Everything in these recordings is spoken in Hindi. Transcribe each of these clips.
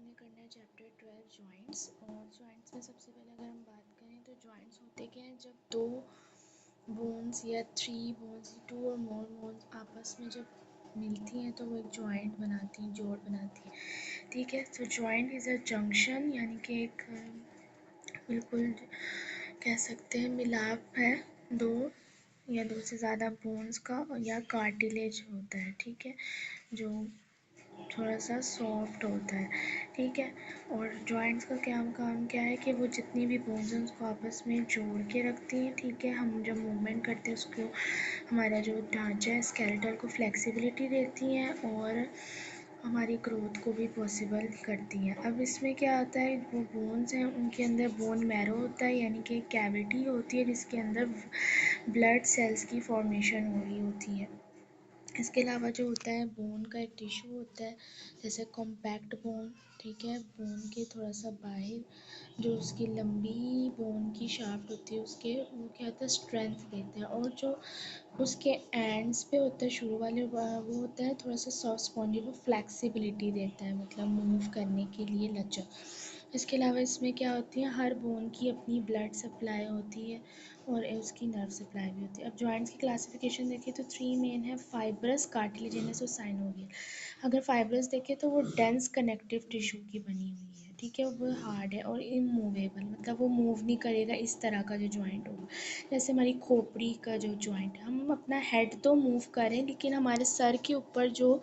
हमने करना है चैप्टर 12 जॉइंट्स। और जॉइंट्स में सबसे पहले अगर हम बात करें तो जॉइंट्स होते क्या हैं, जब दो बोन्स या थ्री बोन्स, टू और मोर बोन्स आपस में जब मिलती हैं तो वो एक जॉइंट बनाती हैं, जोड़ बनाती हैं। ठीक है, तो जॉइंट इज़ अ जंक्शन, यानी कि एक बिल्कुल कह सकते हैं मिलाप है दो या दो से ज़्यादा बोन्स का, या कार्टिलेज होता है। ठीक है, जो थोड़ा सा सॉफ्ट होता है। ठीक है, और जॉइंट्स का क्या काम क्या है कि वो जितनी भी बोन्स हैं उसको आपस में जोड़ के रखती हैं। ठीक है, हम जब मूवमेंट करते हैं उसको, हमारा जो ढांचा है स्केलेटल को फ्लेक्सिबिलिटी देती हैं और हमारी ग्रोथ को भी पॉसिबल करती हैं। अब इसमें क्या होता है, वो बोन्स हैं उनके अंदर बोन मैरो होता है, यानी कि एक कैविटी होती है जिसके अंदर ब्लड सेल्स की फॉर्मेशन हो रही होती है। इसके अलावा जो होता है बोन का एक टिश्यू होता है, जैसे कॉम्पैक्ट बोन। ठीक है, बोन के थोड़ा सा बाहर जो उसकी लंबी बोन की शाफ्ट होती है उसके, वो क्या होता है, स्ट्रेंथ देता है। और जो उसके एंड्स पे होता है, शुरू वाले वो होता है थोड़ा सा सॉफ्ट स्पॉन्जी, वो फ्लेक्सिबिलिटी देता है, मतलब मूव करने के लिए लचक। इसके अलावा इसमें क्या होती है, हर बोन की अपनी ब्लड सप्लाई होती है और उसकी नर्व सप्लाई भी होती है। अब जॉइंट्स की क्लासिफिकेशन देखें तो थ्री मेन है, फाइब्रस, कार्टिलेजिनस और साइनोवियल। अगर फाइब्रस देखें तो वो डेंस कनेक्टिव टिश्यू की बनी हुई है। ठीक है, वो हार्ड है और इमूवेबल, मतलब वो मूव नहीं करेगा, इस तरह का जो जॉइंट होगा। जैसे हमारी खोपड़ी का जो जॉइंट है, हम अपना हेड तो मूव करें लेकिन हमारे सर के ऊपर जो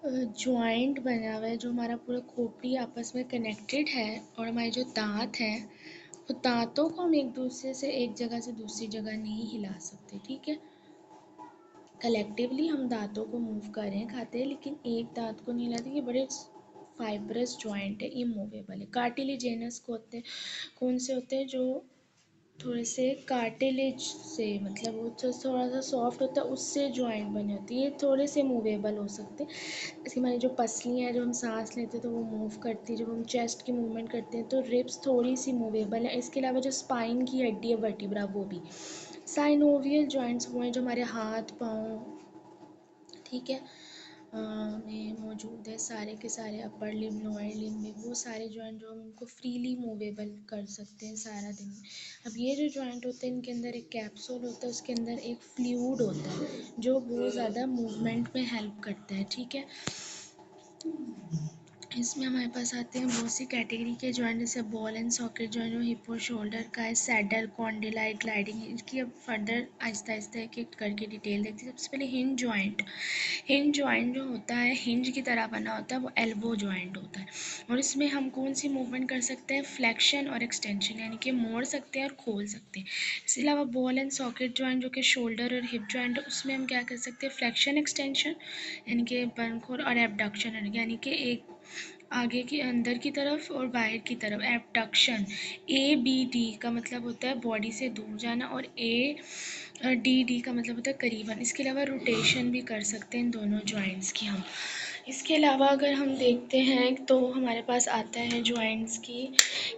जॉइंट बना हुआ है, जो हमारा पूरा खोपड़ी आपस में कनेक्टेड है, और हमारे जो दांत हैं, तो दांतों को हम एक दूसरे से, एक जगह से दूसरी जगह नहीं हिला सकते। ठीक है, कलेक्टिवली हम दांतों को मूव करें, खाते हैं, लेकिन एक दांत को नहीं हिलाते। ये बड़े फाइब्रस जॉइंट है, इमूवेबल है। कार्टिलेजिनस को होते हैं, कौन से होते हैं, जो थोड़े से कार्टिलेज से, मतलब वो जो थोड़ा सा सॉफ्ट होता है उससे जॉइंट बने होती है, ये थोड़े से मूवेबल हो सकते हैं। जैसे हमारी जो पसलियाँ हैं, जो हम सांस लेते हैं तो वो मूव करती है, जब हम चेस्ट की मूवमेंट करते हैं तो रिब्स थोड़ी सी मूवेबल है। इसके अलावा जो स्पाइन की हड्डी है, वर्टिब्रा, वो भी। साइनोवियल जॉइंट्स वो हैं जो हमारे हाथ पाँव, ठीक है, में मौजूद है, सारे के सारे, अपर लिम, लोअर लिम में, वो सारे जॉइंट जो हम उनको फ्रीली मूवेबल कर सकते हैं सारा दिन में। अब ये जो जॉइंट होते हैं इनके अंदर एक कैप्सूल होता है, उसके अंदर एक फ्लूइड होता है जो बहुत ज़्यादा मूवमेंट में हेल्प करता है। ठीक है, इसमें हमारे पास आते हैं बहुत सी कैटेगरी के जॉइंट, जैसे बॉल एंड सॉकेट जॉइंट, जो हिप और शोल्डर का है, सैडल, कॉन्डिलाई, ग्लाइडिंग। इसकी अब फर्दर आहिस्ता आहिस्ता एक एक करके डिटेल देखते हैं। सबसे पहले हिंज जॉइंट। हिंज जॉइंट जो होता है, हिंज की तरह बना होता है, वो एल्बो जॉइंट होता है। और इसमें हम कौन सी मूवमेंट कर सकते हैं, फ्लेक्शन और एक्सटेंशन, यानी कि मोड़ सकते हैं और खोल सकते हैं। इसके अलावा बॉल एंड सॉकेट जॉइंट जो कि शोल्डर और हिप जॉइंट है, उसमें हम क्या कर सकते हैं, फ्लेक्शन, एक्सटेंशन, यानी कि बंखोर, और एबडक्शन, यानी कि एक आगे की, अंदर की तरफ और बाहर की तरफ, एबडक्शन। ए बी डी का मतलब होता है बॉडी से दूर जाना, और ए डी डी का मतलब होता है करीबन। इसके अलावा रोटेशन भी कर सकते हैं इन दोनों जॉइंट्स की हम। इसके अलावा अगर हम देखते हैं तो हमारे पास आता है जॉइंट्स की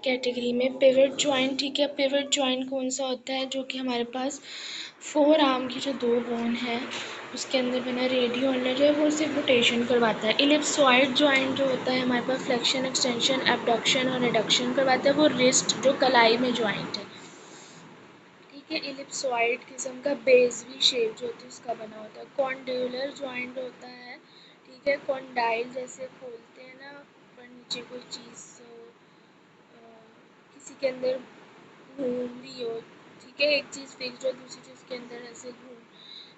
कैटेगरी में पिवट जॉइंट। ठीक है, पिवट जॉइंट कौन सा होता है, जो कि हमारे पास फोर आर्म की जो दो बोन है उसके अंदर बना रेडियो अल्नर जो है वो सिर्फ रोटेशन करवाता है। इलिप्सॉइड जॉइंट जो होता है हमारे पास फ्लेक्शन, एक्सटेंशन, एबडक्शन और रिडक्शन करवाता है, वो रिस्ट जो कलाई में जॉइंट है। ठीक है, इलिप्सॉइड किस्म का बेस भी शेप जो होती है उसका बना होता है। कॉन्ड्यूलर जॉइंट होता है, ठीक है, कॉन्डाइल जैसे खोलते हैं ना ऊपर नीचे कोई चीज़, किसी के अंदर घूम रही हो, ठीक है, एक चीज़ फिक्स हो दूसरी चीज़ के अंदर ऐसे घूम,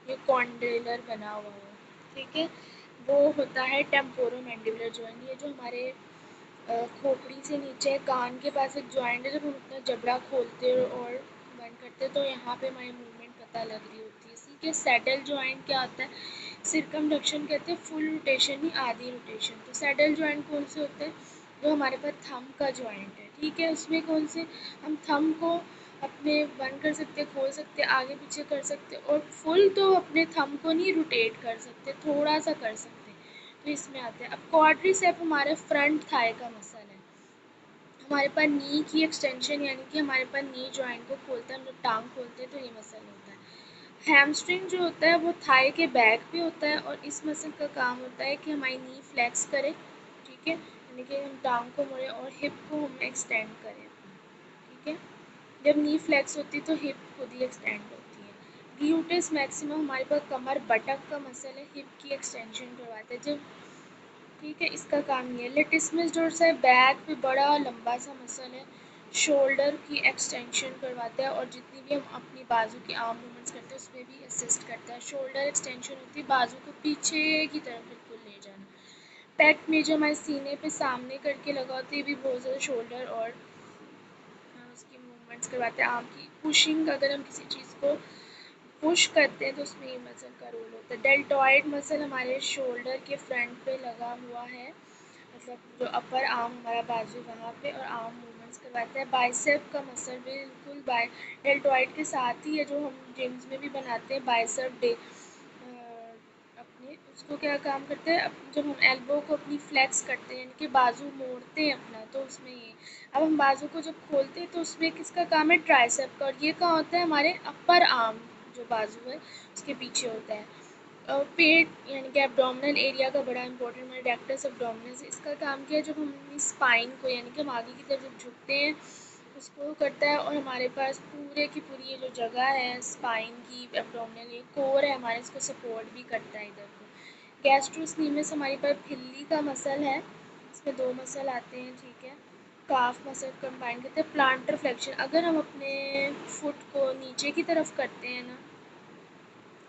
ये कॉन्ड्यूलर बना हुआ हो। ठीक है, वो होता है टेम्पोरोमैंडिबुलर जॉइंट। ये जो हमारे खोपड़ी से नीचे कान के पास एक जॉइंट है, जब हम अपना जबड़ा खोलते हैं और बंद करते हैं तो यहाँ पे हमारी मूवमेंट पता लग रही होती है। ठीक है, सैडल जॉइंट क्या होता है, सिरकमडक्शन कहते हैं, फुल रोटेशन ही आधी रोटेशन। तो सैडल जॉइंट कौन से होते हैं, जो हमारे पास थंब का जॉइंट है। ठीक है, उसमें कौन से, हम थंब को अपने बंद कर सकते, खोल सकते, आगे पीछे कर सकते, और फुल तो अपने थंब को नहीं रोटेट कर सकते, थोड़ा सा कर सकते, तो इसमें आते हैं। अब क्वाड्रिसेप हमारे फ्रंट थाई का मसल है, हमारे पास नी की एक्सटेंशन, यानी कि हमारे पास नी जॉइंट को खोलता है, हम जब टांग खोलते हैं तो ये मसल होता है। हैमस्ट्रिंग जो होता है वो थाई के बैक पे होता है, और इस मसल का काम होता है कि हमारी नी फ्लेक्स करे, ठीक है, यानी कि हम टांग को मोड़ें और हिप को हम एक्सटेंड करें, ठीक है। जब नी फ्लेक्स होती है तो हिप खुद ही एक्सटेंड होती है। ग्लूटेस मैक्सिमम हमारे पास कमर बटक का मसल है, हिप की एक्सटेंशन करवाता है जब, ठीक है। इसका काम ये है। लेटिसमस डोर्साई बैक पे बड़ा लंबा सा मसल है, शोल्डर की एक्सटेंशन करवाता है और जितनी भी हम अपनी बाजू की आर्म मूवमेंट्स करते हैं उसमें भी असिस्ट करता है। शोल्डर एक्सटेंशन होती है बाजू को पीछे की तरफ बिल्कुल ले जाना। पैक में जो हमारे सीने पे सामने करके लगा होता है, ये भी बहुत ज़्यादा शोल्डर और उसकी मूवमेंट्स करवाते हैं। आर्म की पुशिंग, अगर हम किसी चीज़ को पुश करते हैं तो उसमें ये मसल का रोल होता है। डेल्टॉइड मसल हमारे शोल्डर के फ्रंट पे लगा हुआ है, मतलब जो अपर आर्म हमारा बाजू वहाँ पे, और आर्म मूवमेंट्स करवाता है। बाइसेप का मसल बिल्कुल बाय डेल्टॉइड के साथ ही है, जो हम जिम्स में भी बनाते हैं बाइसेप डे अपने, उसको क्या काम करते हैं, जब हम एल्बो को अपनी फ्लेक्स करते हैं यानी कि बाजू मोड़ते हैं अपना, तो उसमें ये, अब हम बाजू को जब खोलते हैं तो उसमें किसका काम है, ट्राइसेप का, और ये कहाँ होता है, हमारे अपर आर्म जो बाजू है उसके पीछे होता है। पेट यानी कि एब्डोमिनल एरिया का बड़ा इंपॉर्टेंट हमारे रेक्टस एब्डोमिनस, इसका काम क्या है, जब हम अपनी स्पाइन को यानी कि हम आगे की तरफ जब झुकते हैं उसको करता है, और हमारे पास पूरे की पूरी ये जो जगह है स्पाइन की, एब्डोमिनल ये कोर है हमारे, इसको सपोर्ट भी करता है इधर को। गैस्ट्रोस्नीमस हमारे पास फिल्ली का मसल है, इसमें दो मसल आते हैं, ठीक है। काफ मसल कंबाइन करते हैं। प्लांटर फ्लेक्शन, अगर हम अपने फुट को नीचे की तरफ करते हैं ना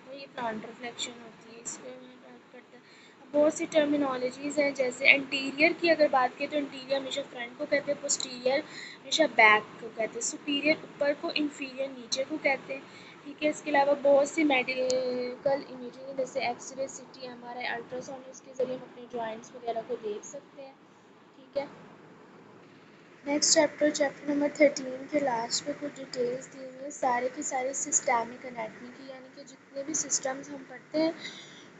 तो ये प्लांटर फ्लेक्शन होती है, इसको हेल्प करता है। अब बहुत सी टर्मिनोलॉजीज़ हैं, जैसे एंटीरियर की अगर बात करें तो एंटीरियर हमेशा फ्रंट को कहते हैं, पोस्टीरियर हमेशा बैक को कहते हैं, सुपीरियर ऊपर को, इन्फीरियर नीचे को कहते हैं, ठीक है। इसके अलावा बहुत सी मेडिकल इमेजिंग है, जैसे एक्सरे, सिटी, एमआरआई, अल्ट्रासाउंड, इसके ज़रिए हम अपने जॉइंट्स वगैरह को देख सकते हैं, ठीक है। नेक्स्ट चैप्टर, चैप्टर नंबर 13 के लास्ट में कुछ डिटेल्स दी हुई है, सारे के सारे सिस्टमिक एनाटमी की, यानी कि जितने भी सिस्टम्स हम पढ़ते हैं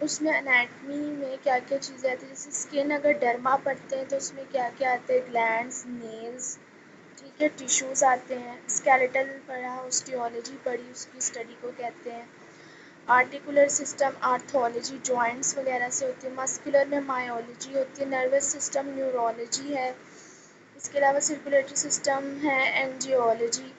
उसमें एनाटमी में क्या क्या चीज़ें आती हैं। जैसे स्किन, अगर डर्मा पढ़ते हैं तो उसमें क्या क्या आता है, ग्लैंड्स, नेल्स, ठीक है, टिश्यूज़ आते हैं। स्केलेटल पढ़ा, ऑस्टियोलॉजी पढ़ी, उसकी स्टडी को कहते हैं। आर्टिकुलर सिस्टम, आर्थोलॉजी जॉइंट्स वगैरह से होती है। मस्कुलर में मायोलॉजी होती है। नर्वस सिस्टम, न्यूरोलॉजी है। इसके अलावा सर्कुलेटरी सिस्टम है, एंजियोलॉजी।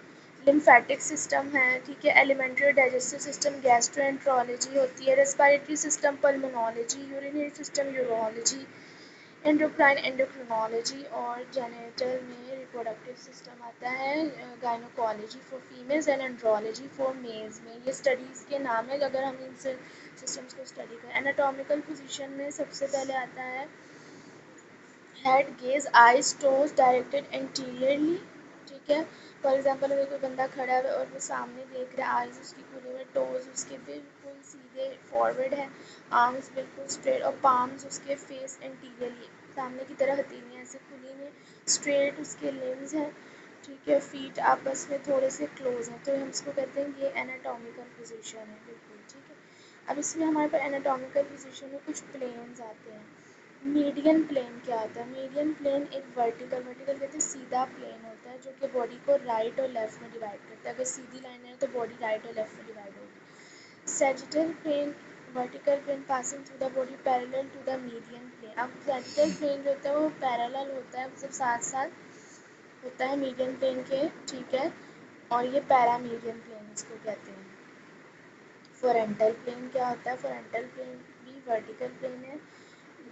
लिम्फेटिक सिस्टम है, ठीक है। एलिमेंट्री डाइजेस्टिव सिस्टम, गैस्ट्रोएंट्रोलॉजी होती है। Respiratory system, pulmonology. Urinary system, urology. Endocrine, endocrinology. और जेनेटल में रिप्रोडक्टिव सिस्टम आता है, gynaecology for females and andrology for mails में। ये स्टडीज़ के नाम है अगर हम इन सिस्टम्स को स्टडी करें। एनाटॉमिकल पोजीशन में सबसे पहले आता है head, gauge, eyes, toes directed anteriorly, ठीक है। फॉर एग्जांपल अगर कोई बंदा खड़ा है और वो सामने देख रहा है, आइज उसकी खुली हुई, टोज उसके बिल्कुल सीधे फॉरवर्ड है, आर्म्स बिल्कुल स्ट्रेट, और पाम्स उसके फेस एंटीरियरली सामने की तरह हथेलियाँ ऐसे खुली हुई स्ट्रेट उसके लिम्स हैं, ठीक है। फीट आपस में थोड़े से क्लोज हैं, तो हम इसको कहते हैं ये एनाटॉमिकल पोजीशन है, बिल्कुल ठीक है। अब इसमें हमारे पास एनाटॉमिकल पोजीशन में कुछ प्लेन्स आते हैं। मीडियन प्लेन क्या होता है, मीडियन प्लेन एक वर्टिकल, वर्टिकल कहते हैं सीधा प्लेन होता है जो कि बॉडी को राइट और लेफ्ट में डिवाइड करता है। अगर सीधी लाइन है तो बॉडी राइट और लेफ्ट में डिवाइड होगी। Sagittal plane, vertical plane passing through the body parallel to the median plane. अब सैजिटल प्लेन जो होता है वो पैरेलल होता है, मतलब साथ साथ होता है मीडियन प्लेन के, ठीक है। और ये पैरा मीडियन प्लेन इसको कहते हैं। फोरेंटल प्लेन क्या होता है, फोरेंटल प्लेन भी वर्टिकल प्लेन है,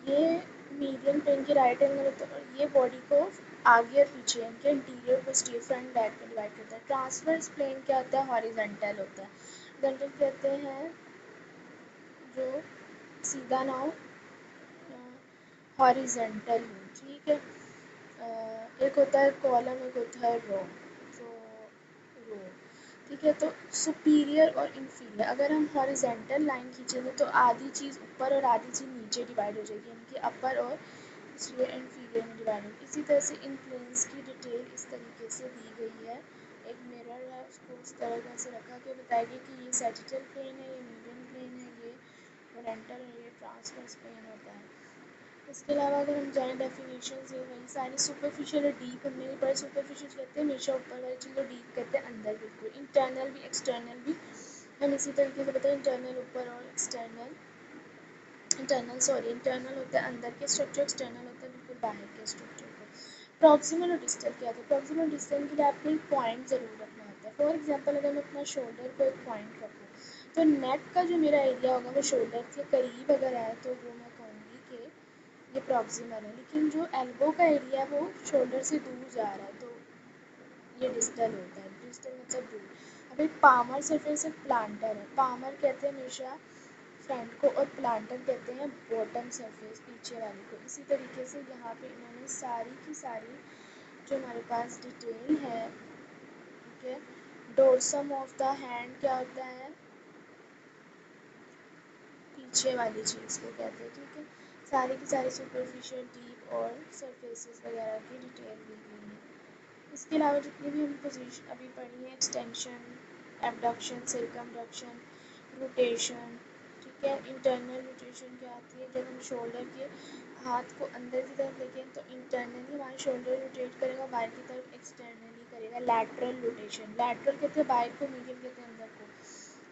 ये मीडियन प्लेन के राइट एंगल होता है, और ये बॉडी को आगे और पीछे इनके इंटीरियर पोस्टीरियर फ्रंट बैक में डिवाइड करता है। ट्रांसवर्स प्लेन क्या होता है, हॉरिजॉन्टल होता है। हॉरिजॉन्टल कहते हैं जो सीधा ना हो, हॉरिजॉन्टल हो, ठीक है। एक होता है कॉलम, एक होता है रो, तो रो, ठीक है। तो सुपीरियर और इन्फीरियर, अगर हम हॉरिजेंटल लाइन खींचेंगे तो आधी चीज़ ऊपर और आधी चीज़ नीचे डिवाइड हो जाएगी, यानी कि अपर और इसलिए इन्फीरियर में डिवाइड होगी। इसी तरह से इन प्लेन्स की डिटेल इस तरीके से दी गई है, एक मिरर है उसको इस तरह से रखा के बताएगी कि ये सैजिटल प्लेन है, ये मीडियन प्लेन है, ये ओरेंटल है, ये ट्रांसवर्स प्लेन होता है। इसके अलावा अगर हम जाएँ डेफिनेशन से, वही सारी सुपरफिशियल और डीप हमने भी पढ़ा। सुपरफिशियल कहते हैं हमेशा ऊपर वाली चीज़, और डीप कहते हैं अंदर बिल्कुल। इंटरनल भी एक्सटर्नल भी हम इसी तरीके से बताएं, इंटरनल ऊपर और एक्सटर्नल, इंटरनल होता है अंदर के स्ट्रक्चर, एक्सटर्नल होता है बिल्कुल बाहर के स्ट्रक्चर को। प्रॉक्सिमल और डिस्टल क्या होता है? प्रॉक्सिमल और डिस्टल के लिए आपको एक पॉइंट ज़रूर रखना होता है। फॉर एग्जांपल अगर मैं अपना शोल्डर को एक पॉइंट रखूँ तो नेक का जो मेरा एरिया होगा वो शोल्डर के करीब अगर आए तो वो मैं कहूँगी कि ये प्रॉक्सिमल है, लेकिन जो एल्बो का एरिया है वो शोल्डर से दूर जा रहा है तो ये डिस्टल होता है। डिस्टल मतलब दूर। अब एक पामर सरफेस एक प्लांटर है। पामर कहते हैं हमेशा फ्रंट को और प्लांटर कहते हैं बॉटम सरफेस पीछे वाले को। इसी तरीके से यहाँ पे इन्होंने सारी की सारी जो हमारे पास डिटेल है, ठीक है। डोर्सम ऑफ द हैंड क्या होता है? पीछे वाली चीज़ को कहते हैं, ठीक है। सारी की सारी सुपरफिशियल, डीप और सरफेसेस वगैरह की डिटेल दी गई है। इसके अलावा जितनी भी हम पोजीशन अभी पढ़ी है, एक्सटेंशन, एबडक्शन, सर्कमडक्शन, रोटेशन, ठीक है। इंटरनल रोटेशन क्या आती है? जब हम शोल्डर के हाथ को अंदर की तरफ लेके तो इंटरनली हमारा शोल्डर रोटेट करेगा, बाहर की तरफ एक्सटर्नली करेगा। लैटरल रोटेशन, लैटरल कहते हैं बाहर को, मीडियल कहते हैं अंदर को।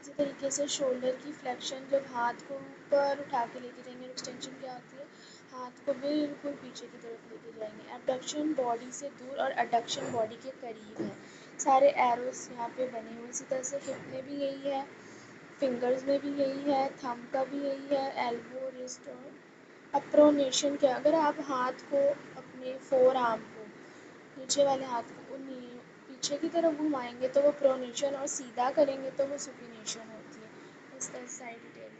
इसी तरीके से शोल्डर की फ्लेक्शन, जब हाथ को ऊपर उठा के लेके जाएंगे। एक्सटेंशन क्या होती है? हाथ को बिल्कुल पीछे की तरफ लेके जाएंगे। एबडक्शन बॉडी से दूर और अडक्शन बॉडी के करीब है। सारे एरोस यहाँ पे बने हुए। इसी तरह से हिप में भी यही है, फिंगर्स में भी यही है, थंब का भी यही है, एल्बो, रिस्ट और अप्रोनेशन क्या? अगर आप हाथ को अपने फोर आर्म को, नीचे वाले हाथ को पीछे की तरफ घुमाएंगे तो वो प्रोनेशन और सीधा करेंगे तो वो सुपिनेशन होती है। इस तरह साइड डिटेल